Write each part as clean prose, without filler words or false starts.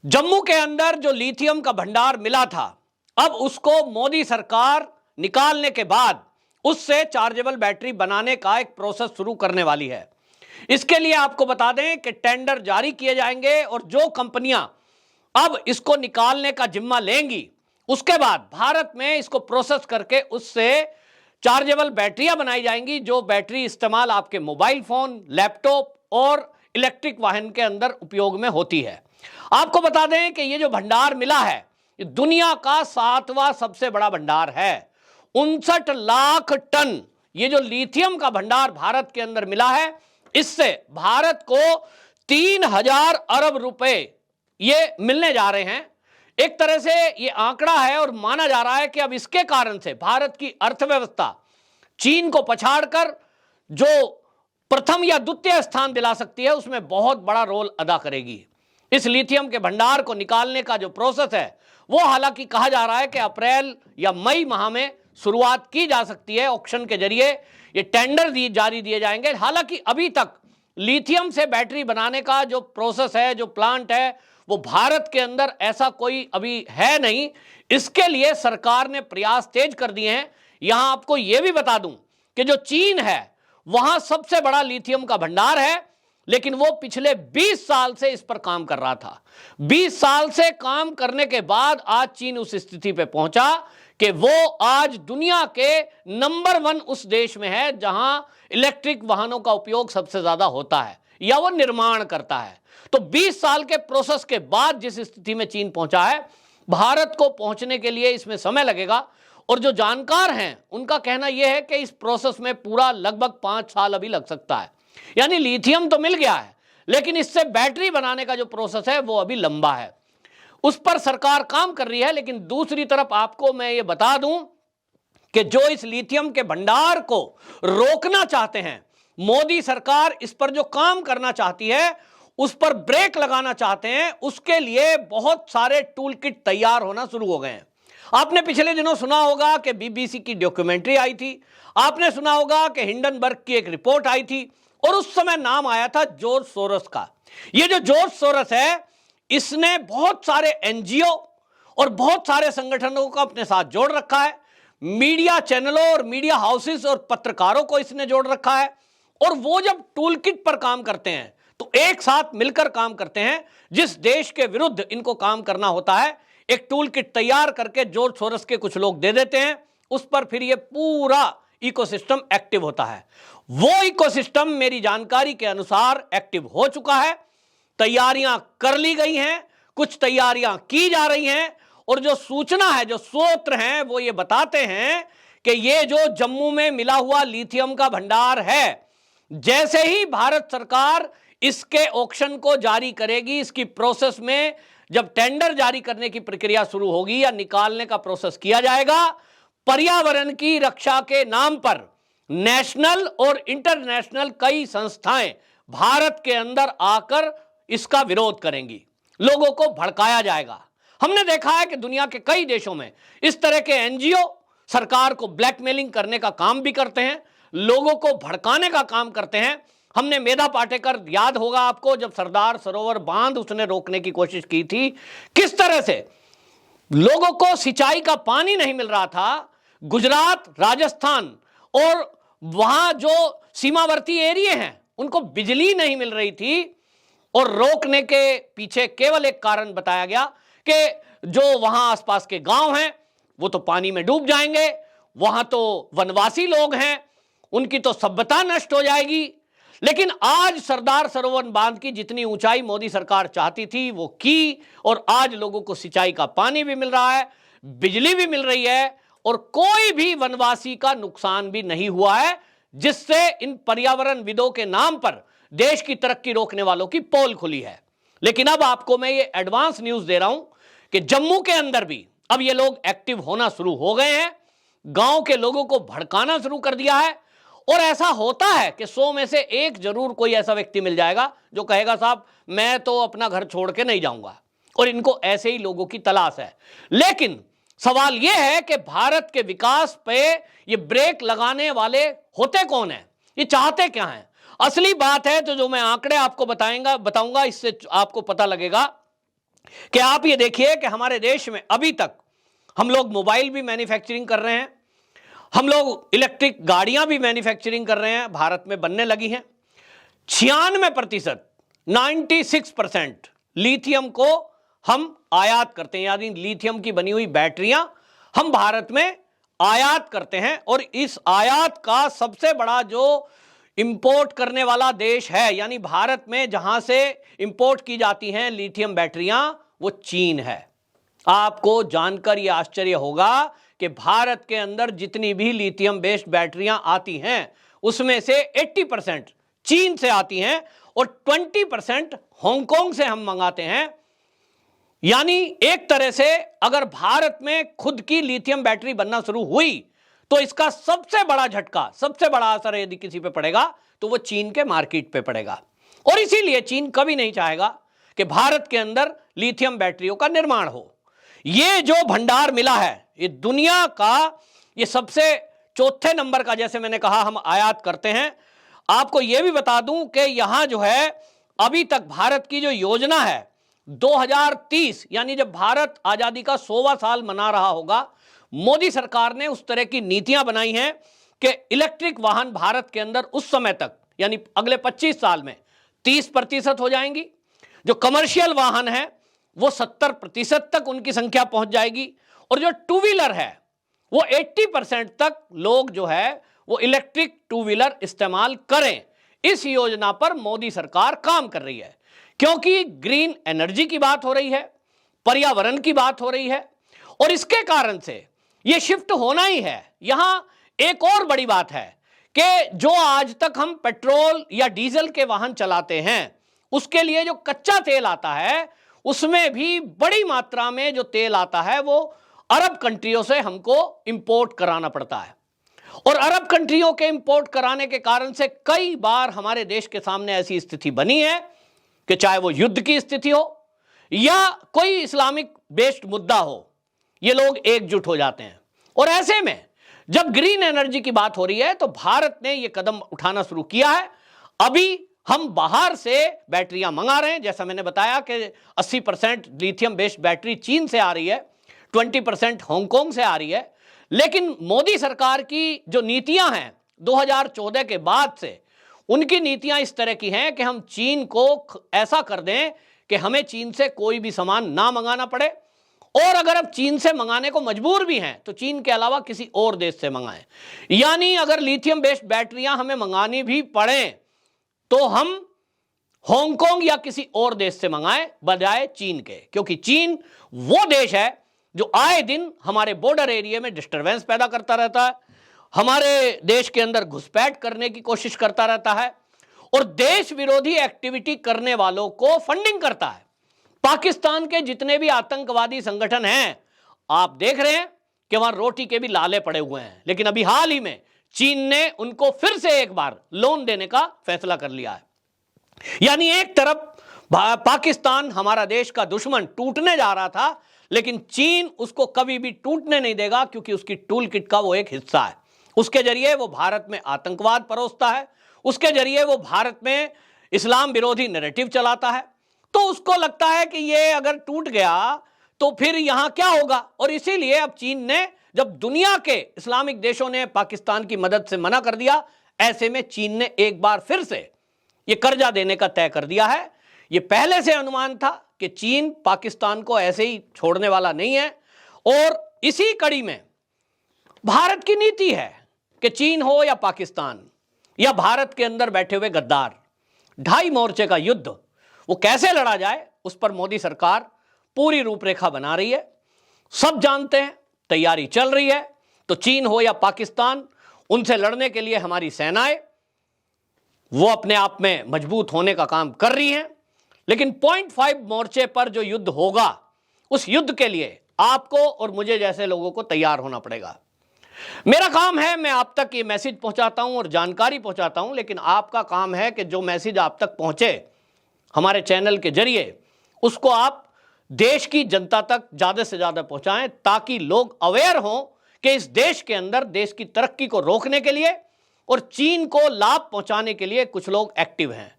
जम्मू के अंदर जो लिथियम का भंडार मिला था, अब उसको मोदी सरकार निकालने के बाद उससे चार्जेबल बैटरी बनाने का एक प्रोसेस शुरू करने वाली है। इसके लिए आपको बता दें कि टेंडर जारी किए जाएंगे और जो कंपनियां अब इसको निकालने का जिम्मा लेंगी, उसके बाद भारत में इसको प्रोसेस करके उससे चार्जेबल बैटरियां बनाई जाएंगी, जो बैटरी इस्तेमाल आपके मोबाइल फोन, लैपटॉप और इलेक्ट्रिक वाहन के अंदर उपयोग में होती है। आपको बता दें कि ये जो भंडार मिला है, ये दुनिया का 7वां सबसे बड़ा भंडार है। 59 लाख टन ये जो लिथियम का भंडार भारत के अंदर मिला है, इससे भारत को 3000 अरब रुपए ये मिलने जा रहे हैं। एक तरह से ये आंकड़ा है और माना जा रहा है कि अब इसके कारण से भारत की अर्थव्यवस्था चीन को पछाड़कर जो प्रथम या द्वितीय स्थान दिला सकती है, उसमें बहुत बड़ा रोल अदा करेगी। इस लिथियम के भंडार को निकालने का जो प्रोसेस है, वो हालांकि कहा जा रहा है कि अप्रैल या मई माह में शुरुआत की जा सकती है। ऑक्शन के जरिए ये टेंडर जारी दिए जाएंगे। हालांकि अभी तक लिथियम से बैटरी बनाने का जो प्रोसेस है, जो प्लांट है, वो भारत के अंदर ऐसा कोई अभी है नहीं। इसके लिए सरकार ने प्रयास तेज कर दिए हैं। यहां आपको यह भी बता दूं कि जो चीन है, वहां सबसे बड़ा लिथियम का भंडार है, लेकिन वो पिछले 20 साल से इस पर काम कर रहा था। 20 साल से काम करने के बाद आज चीन उस स्थिति पे पहुंचा कि वो आज दुनिया के नंबर 1 उस देश में है जहां इलेक्ट्रिक वाहनों का उपयोग सबसे ज्यादा होता है या वो निर्माण करता है। तो 20 साल के प्रोसेस के बाद जिस स्थिति में चीन पहुंचा है, भारत को पहुंचने के लिए इसमें समय लगेगा। और जो जानकार हैं उनका कहना यह है कि इस प्रोसेस में पूरा लगभग 5 साल अभी लग सकता है। यानी लिथियम तो मिल गया है, लेकिन इससे बैटरी बनाने का जो प्रोसेस है वो अभी लंबा है। उस पर सरकार काम कर रही है। लेकिन दूसरी तरफ आपको मैं ये बता दूं कि जो इस लिथियम के भंडार को रोकना चाहते हैं, मोदी सरकार इस पर जो काम करना चाहती है, उस पर ब्रेक लगाना चाहते हैं, उसके लिए बहुत सारे टूल किट तैयार होना शुरू हो गए हैं। आपने पिछले दिनों सुना होगा कि बीबीसी की डॉक्यूमेंट्री आई थी, आपने सुना होगा कि हिंडनबर्ग की एक रिपोर्ट आई थी, और उस समय नाम आया था जॉर्ज सोरोस का। ये जो जॉर्ज सोरोस है, इसने बहुत सारे एनजीओ और बहुत सारे संगठनों को अपने साथ जोड़ रखा है। मीडिया चैनलों और मीडिया हाउसेस और पत्रकारों को इसने जोड़ रखा है। और वो जब टूल किट पर काम करते हैं तो एक साथ मिलकर काम करते हैं। जिस देश के विरुद्ध इनको काम करना होता है, एक टूल किट तैयार करके जॉर्ज सोरोस के कुछ लोग दे देते हैं, उस पर फिर ये पूरा इकोसिस्टम एक्टिव होता है। वो इकोसिस्टम मेरी जानकारी के अनुसार एक्टिव हो चुका है, तैयारियां कर ली गई हैं, कुछ तैयारियां की जा रही हैं। और जो सूचना है, जो सूत्र हैं, वो ये बताते हैं कि ये जो जम्मू में मिला हुआ लिथियम का भंडार है, जैसे ही भारत सरकार इसके ऑक्शन को जारी करेगी, इसकी प्रोसेस में जब टेंडर जारी करने की प्रक्रिया शुरू होगी या निकालने का प्रोसेस किया जाएगा, पर्यावरण की रक्षा के नाम पर नेशनल और इंटरनेशनल कई संस्थाएं भारत के अंदर आकर इसका विरोध करेंगी, लोगों को भड़काया जाएगा। हमने देखा है कि दुनिया के कई देशों में इस तरह के एनजीओ सरकार को ब्लैकमेलिंग करने का काम भी करते हैं, लोगों को भड़काने का काम करते हैं। हमने मेधा पाटेकर, याद होगा आपको, जब सरदार सरोवर बांध उसने रोकने की कोशिश की थी, किस तरह से लोगों को सिंचाई का पानी नहीं मिल रहा था। गुजरात, राजस्थान और वहां जो सीमावर्ती एरिया हैं, उनको बिजली नहीं मिल रही थी। और रोकने के पीछे केवल एक कारण बताया गया कि जो वहां आसपास के गांव हैं वो तो पानी में डूब जाएंगे, वहां तो वनवासी लोग हैं, उनकी तो सभ्यता नष्ट हो जाएगी। लेकिन आज सरदार सरोवर बांध की जितनी ऊंचाई मोदी सरकार चाहती थी वो की, और आज लोगों को सिंचाई का पानी भी मिल रहा है, बिजली भी मिल रही है, और कोई भी वनवासी का नुकसान भी नहीं हुआ है, जिससे इन पर्यावरणविदों के नाम पर देश की तरक्की रोकने वालों की पोल खुली है। लेकिन अब आपको मैं ये एडवांस न्यूज दे रहा हूं कि जम्मू के अंदर भी अब ये लोग एक्टिव होना शुरू हो गए हैं, गांव के लोगों को भड़काना शुरू कर दिया है। और ऐसा होता है कि 100 में से एक जरूर कोई ऐसा व्यक्ति मिल जाएगा जो कहेगा, साहब मैं तो अपना घर छोड़ के नहीं जाऊंगा। और इनको ऐसे ही लोगों की तलाश है। लेकिन सवाल यह है कि भारत के विकास पे ये ब्रेक लगाने वाले होते कौन है, ये चाहते क्या हैं? असली बात है तो जो मैं आंकड़े आपको बताऊंगा, इससे आपको पता लगेगा कि आप ये देखिए कि हमारे देश में अभी तक हम लोग मोबाइल भी मैन्युफैक्चरिंग कर रहे हैं, हम लोग इलेक्ट्रिक गाड़ियां भी मैन्युफैक्चरिंग कर रहे हैं, भारत में बनने लगी हैं। 96% 96% लिथियम को हम आयात करते हैं, यानी लिथियम की बनी हुई बैटरियां हम भारत में आयात करते हैं। और इस आयात का सबसे बड़ा जो इंपोर्ट करने वाला देश है, यानी भारत में जहां से इंपोर्ट की जाती हैं लिथियम बैटरियां, वो चीन है। आपको जानकर यह आश्चर्य होगा कि भारत के अंदर जितनी भी लिथियम बेस्ड बैटरियां आती हैं उसमें से 80% चीन से आती हैं और 20% हांगकांग से हम मंगाते हैं। यानी एक तरह से अगर भारत में खुद की लिथियम बैटरी बनना शुरू हुई तो इसका सबसे बड़ा झटका, सबसे बड़ा असर यदि किसी पे पड़ेगा तो वो चीन के मार्केट पे पड़ेगा। और इसीलिए चीन कभी नहीं चाहेगा कि भारत के अंदर लिथियम बैटरियों का निर्माण हो। ये जो भंडार मिला है, ये दुनिया का ये सबसे चौथे नंबर का, जैसे मैंने कहा, हम आयात करते हैं। आपको यह भी बता दूं कि यहां जो है अभी तक भारत की जो योजना है 2030, यानी जब भारत आजादी का 100वां साल मना रहा होगा, मोदी सरकार ने उस तरह की नीतियां बनाई हैं कि इलेक्ट्रिक वाहन भारत के अंदर उस समय तक, यानी अगले 25 साल में 30% हो जाएंगी। जो कमर्शियल वाहन है वो 70% तक उनकी संख्या पहुंच जाएगी। और जो टू व्हीलर है वो 80% तक लोग जो है वो इलेक्ट्रिक टू व्हीलर इस्तेमाल करें। इस योजना पर मोदी सरकार काम कर रही है, क्योंकि ग्रीन एनर्जी की बात हो रही है, पर्यावरण की बात हो रही है, और इसके कारण से यह शिफ्ट होना ही है। यहां एक और बड़ी बात है कि जो आज तक हम पेट्रोल या डीजल के वाहन चलाते हैं उसके लिए जो कच्चा तेल आता है उसमें भी बड़ी मात्रा में जो तेल आता है वो अरब कंट्रियों से हमको इंपोर्ट कराना पड़ता है। और अरब कंट्रियों के इंपोर्ट कराने के कारण से कई बार हमारे देश के सामने ऐसी स्थिति बनी है कि चाहे वो युद्ध की स्थिति हो या कोई इस्लामिक बेस्ड मुद्दा हो, ये लोग एकजुट हो जाते हैं। और ऐसे में जब ग्रीन एनर्जी की बात हो रही है तो भारत ने यह कदम उठाना शुरू किया है। अभी हम बाहर से बैटरियां मंगा रहे हैं, जैसा मैंने बताया कि 80% लिथियम बेस्ड बैटरी चीन से आ रही है, 20% हांगकांग से आ रही है। लेकिन मोदी सरकार की जो नीतियां हैं 2014 के बाद से, उनकी नीतियां इस तरह की हैं कि हम चीन को ऐसा कर दें कि हमें चीन से कोई भी सामान ना मंगाना पड़े, और अगर अब चीन से मंगाने को मजबूर भी हैं तो चीन के अलावा किसी और देश से मंगाएं। यानी अगर लिथियम बेस्ड बैटरियां हमें मंगानी भी पड़े तो हम हांगकांग या किसी और देश से मंगाएं बजाय चीन के, क्योंकि चीन वो देश है जो आए दिन हमारे बॉर्डर एरिया में डिस्टरबेंस पैदा करता रहता है, हमारे देश के अंदर घुसपैठ करने की कोशिश करता रहता है और देश विरोधी एक्टिविटी करने वालों को फंडिंग करता है। पाकिस्तान के जितने भी आतंकवादी संगठन हैं, आप देख रहे हैं कि वहां रोटी के भी लाले पड़े हुए हैं। लेकिन अभी हाल ही में चीन ने उनको फिर से एक बार लोन देने का फैसला कर लिया है। यानी एक तरफ पाकिस्तान हमारा देश का दुश्मन टूटने जा रहा था, लेकिन चीन उसको कभी भी टूटने नहीं देगा, क्योंकि उसकी टूल किट का वो एक हिस्सा है। उसके जरिए वो भारत में आतंकवाद परोसता है, उसके जरिए वो भारत में इस्लाम विरोधी नैरेटिव चलाता है। तो उसको लगता है कि ये अगर टूट गया तो फिर यहां क्या होगा। और इसीलिए अब चीन ने, जब दुनिया के इस्लामिक देशों ने पाकिस्तान की मदद से मना कर दिया, ऐसे में चीन ने एक बार फिर से ये कर्जा देने का तय कर दिया है। ये पहले से अनुमान था कि चीन पाकिस्तान को ऐसे ही छोड़ने वाला नहीं है, और इसी कड़ी में भारत की नीति है कि चीन हो या पाकिस्तान या भारत के अंदर बैठे हुए गद्दार, 2.5 मोर्चे का युद्ध वो कैसे लड़ा जाए, उस पर मोदी सरकार पूरी रूपरेखा बना रही है। सब जानते हैं, तैयारी चल रही है। तो चीन हो या पाकिस्तान, उनसे लड़ने के लिए हमारी सेनाएं वो अपने आप में मजबूत होने का काम कर रही हैं। लेकिन 0.5 मोर्चे पर जो युद्ध होगा, उस युद्ध के लिए आपको और मुझे जैसे लोगों को तैयार होना पड़ेगा। मेरा काम है, मैं आप तक ये मैसेज पहुंचाता हूं और जानकारी पहुंचाता हूं, लेकिन आपका काम है कि जो मैसेज आप तक पहुंचे हमारे चैनल के जरिए, उसको आप देश की जनता तक ज्यादा से ज्यादा पहुंचाएं, ताकि लोग अवेयर हों कि इस देश के अंदर देश की तरक्की को रोकने के लिए और चीन को लाभ पहुंचाने के लिए कुछ लोग एक्टिव हैं।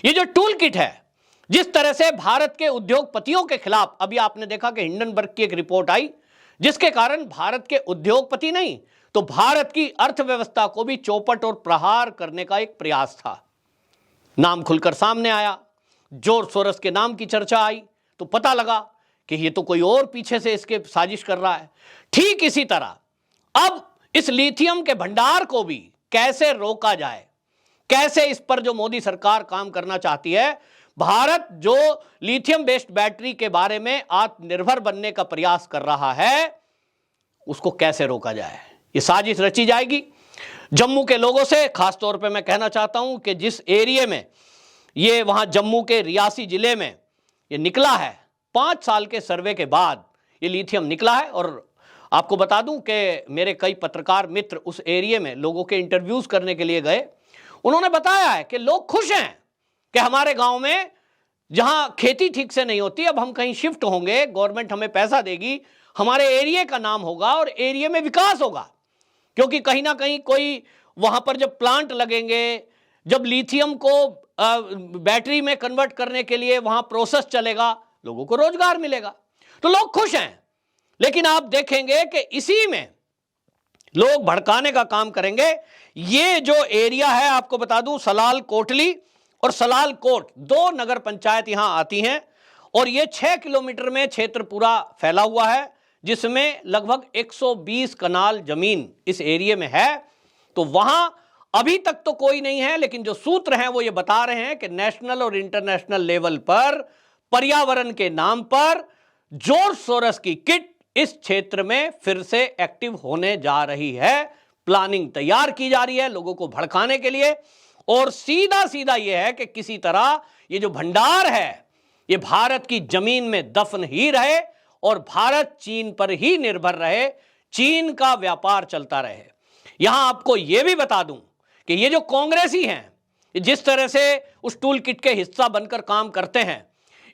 ये जो टूल किट है, जिस तरह से भारत के उद्योगपतियों के खिलाफ, अभी आपने देखा कि हिंडनबर्ग की एक रिपोर्ट आई जिसके कारण भारत के उद्योगपति नहीं तो भारत की अर्थव्यवस्था को भी चौपट और प्रहार करने का एक प्रयास था। नाम खुलकर सामने आया, जॉर्ज सोरोस के नाम की चर्चा आई तो पता लगा कि ये तो कोई और पीछे से इसके साजिश कर रहा है। ठीक इसी तरह अब इस लिथियम के भंडार को भी कैसे रोका जाए, कैसे इस पर जो मोदी सरकार काम करना चाहती है, भारत जो लिथियम बेस्ड बैटरी के बारे में आत्मनिर्भर बनने का प्रयास कर रहा है, उसको कैसे रोका जाए, ये साजिश रची जाएगी। जम्मू के लोगों से खासतौर पे मैं कहना चाहता हूं कि जिस एरिया में ये वहां जम्मू के रियासी जिले में ये निकला है, 5 साल के सर्वे के बाद ये लिथियम निकला है। और आपको बता दूं कि मेरे कई पत्रकार मित्र उस एरिया में लोगों के इंटरव्यूज करने के लिए गए, उन्होंने बताया है कि लोग खुश हैं कि हमारे गांव में जहां खेती ठीक से नहीं होती, अब हम कहीं शिफ्ट होंगे, गवर्नमेंट हमें पैसा देगी, हमारे एरिया का नाम होगा और एरिया में विकास होगा। क्योंकि कहीं ना कहीं कोई वहां पर जब प्लांट लगेंगे, जब लिथियम को बैटरी में कन्वर्ट करने के लिए वहां प्रोसेस चलेगा, लोगों को रोजगार मिलेगा, तो लोग खुश हैं। लेकिन आप देखेंगे कि इसी में लोग भड़काने का काम करेंगे। ये जो एरिया है, आपको बता दूं, सलाल कोटली और सलाल कोट 2 नगर पंचायत यहां आती हैं और ये 6 किलोमीटर में क्षेत्र पूरा फैला हुआ है, जिसमें लगभग 120 कनाल जमीन इस एरिया में है। तो वहां अभी तक तो कोई नहीं है, लेकिन जो सूत्र हैं वो ये बता रहे हैं कि नेशनल और इंटरनेशनल लेवल पर पर्यावरण के नाम पर जॉर्ज सोरोस की किट इस क्षेत्र में फिर से एक्टिव होने जा रही है। प्लानिंग तैयार की जा रही है लोगों को भड़काने के लिए, और सीधा सीधा यह है कि किसी तरह ये जो भंडार है ये भारत की जमीन में दफन ही रहे और भारत चीन पर ही निर्भर रहे, चीन का व्यापार चलता रहे। यहां आपको यह भी बता दूं कि ये जो कांग्रेसी हैं, जिस तरह से उस टूल किट के हिस्सा बनकर काम करते हैं,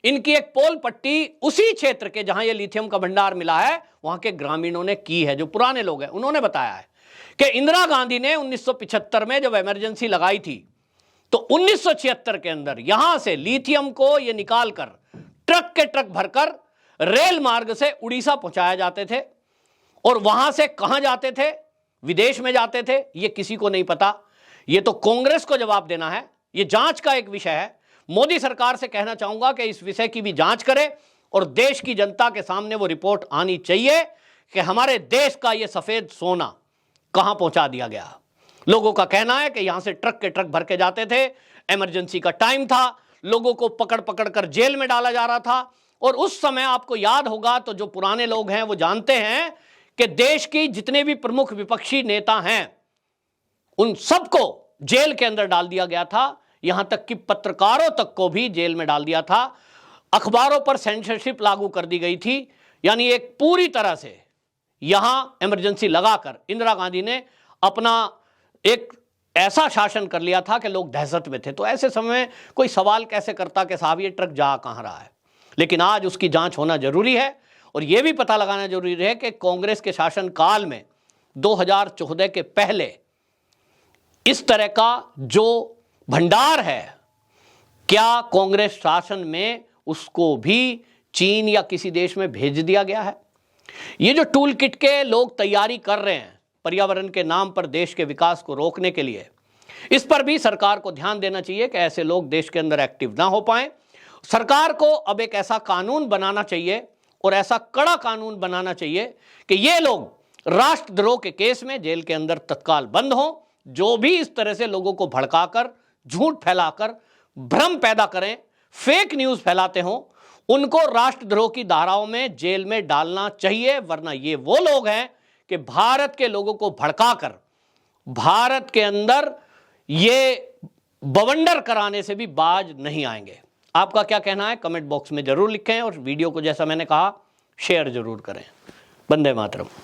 इनकी एक पोल पट्टी उसी क्षेत्र के जहां ये लिथियम का भंडार मिला है वहां के ग्रामीणों ने की है। जो पुराने लोग हैं उन्होंने बताया है कि इंदिरा गांधी ने 1975 में जब इमरजेंसी लगाई थी तो 1976 के अंदर यहां से लिथियम को ये निकालकर ट्रक के ट्रक भरकर रेल मार्ग से उड़ीसा पहुंचाए जाते थे, और वहां से कहां जाते थे, विदेश में जाते थे, ये किसी को नहीं पता। ये तो कांग्रेस को जवाब देना है, ये जांच का एक विषय है। मोदी सरकार से कहना चाहूंगा कि इस विषय की भी जांच करे और देश की जनता के सामने वो रिपोर्ट आनी चाहिए कि हमारे देश का ये सफेद सोना कहां पहुंचा दिया गया। लोगों का कहना है कि यहां से ट्रक के ट्रक भर के जाते थे, इमरजेंसी का टाइम था, लोगों को पकड़ पकड़ कर जेल में डाला जा रहा था। और उस समय आपको याद होगा, तो जो पुराने लोग हैं वो जानते हैं कि देश की जितने भी प्रमुख विपक्षी नेता हैं उन सबको जेल के अंदर डाल दिया गया था, यहां तक कि पत्रकारों तक को भी जेल में डाल दिया था। अखबारों पर सेंसरशिप लागू कर दी गई थी। यानी एक पूरी तरह से यहां इमरजेंसी लगाकर इंदिरा गांधी ने अपना एक ऐसा शासन कर लिया था कि लोग दहशत में थे। तो ऐसे समय में कोई सवाल कैसे करता कि साहब ये ट्रक जा कहां रहा है। लेकिन आज उसकी जांच होना जरूरी है और यह भी पता लगाना जरूरी है कि कांग्रेस के शासन काल में 2014 के पहले इस तरह का जो भंडार है, क्या कांग्रेस शासन में उसको भी चीन या किसी देश में भेज दिया गया है। ये जो टूल किट के लोग तैयारी कर रहे हैं पर्यावरण के नाम पर देश के विकास को रोकने के लिए, इस पर भी सरकार को ध्यान देना चाहिए कि ऐसे लोग देश के अंदर एक्टिव ना हो पाए। सरकार को अब एक ऐसा कानून बनाना चाहिए और ऐसा कड़ा कानून बनाना चाहिए कि ये लोग राष्ट्रद्रोह के केस में जेल के अंदर तत्काल बंद हों। जो भी इस तरह से लोगों को भड़काकर, झूठ फैलाकर, भ्रम पैदा करें, फेक न्यूज फैलाते हों, उनको राष्ट्रद्रोह की धाराओं में जेल में डालना चाहिए। वरना ये वो लोग हैं कि भारत के लोगों को भड़काकर भारत के अंदर ये बवंडर कराने से भी बाज नहीं आएंगे। आपका क्या कहना है कमेंट बॉक्स में जरूर लिखें और वीडियो को जैसा मैंने कहा शेयर जरूर करें। वंदे मातरम।